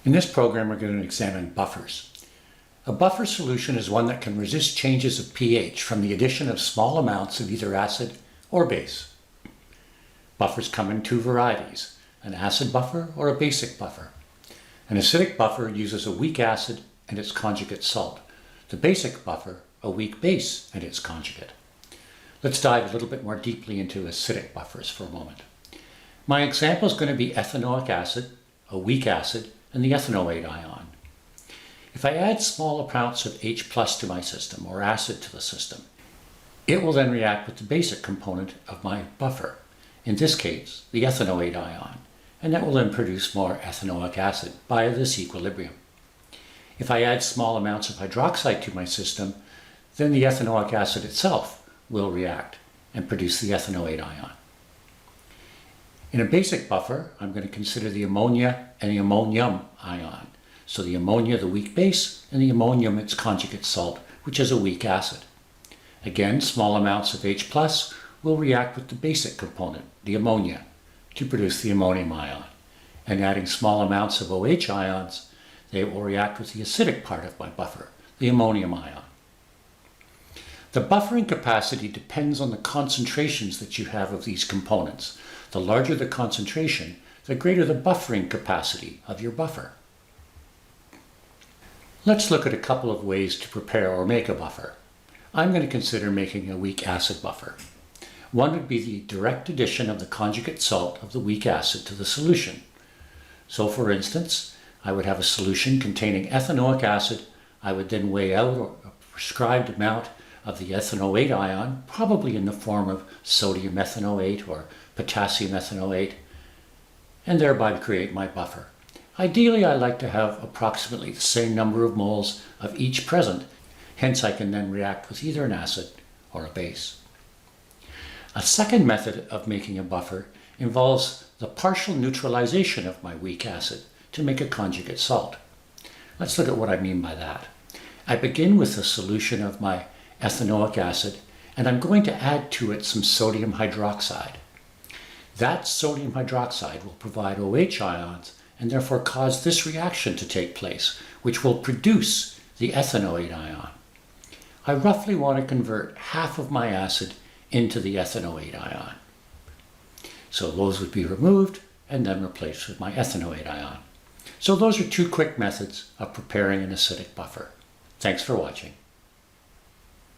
In this program, we're going to examine buffers. A buffer solution is one that can resist changes of pH from the addition of small amounts of either acid or base. Buffers come in two varieties, an acid buffer or a basic buffer. An acidic buffer uses a weak acid and its conjugate salt. The basic buffer, a weak base and its conjugate. Let's dive a little bit more deeply into acidic buffers for a moment. My example is going to be ethanoic acid, a weak acid, and the ethanoate ion. If I add small amounts of H+ to my system, or acid to the system, it will then react with the basic component of my buffer, in this case, the ethanoate ion, and that will then produce more ethanoic acid by this equilibrium. If I add small amounts of hydroxide to my system, then the ethanoic acid itself will react and produce the ethanoate ion. In a basic buffer, I'm going to consider the ammonia and the ammonium ion. So the ammonia, the weak base, and the ammonium, its conjugate salt, which is a weak acid. Again, small amounts of H+ will react with the basic component, the ammonia, to produce the ammonium ion. And adding small amounts of OH ions, they will react with the acidic part of my buffer, the ammonium ion. The buffering capacity depends on the concentrations that you have of these components. The larger the concentration, the greater the buffering capacity of your buffer. Let's look at a couple of ways to prepare or make a buffer. I'm going to consider making a weak acid buffer. One would be the direct addition of the conjugate salt of the weak acid to the solution. So for instance, I would have a solution containing ethanoic acid. I would then weigh out a prescribed amount of the ethanoate ion, probably in the form of sodium ethanoate or potassium ethanoate, and thereby create my buffer. Ideally, I like to have approximately the same number of moles of each present, hence I can then react with either an acid or a base. A second method of making a buffer involves the partial neutralization of my weak acid to make a conjugate salt. Let's look at what I mean by that. I begin with a solution of my ethanoic acid, and I'm going to add to it some sodium hydroxide. That sodium hydroxide will provide OH ions and therefore cause this reaction to take place, which will produce the ethanoate ion. I roughly want to convert half of my acid into the ethanoate ion. So those would be removed and then replaced with my ethanoate ion. So those are two quick methods of preparing an acidic buffer. Thanks for watching.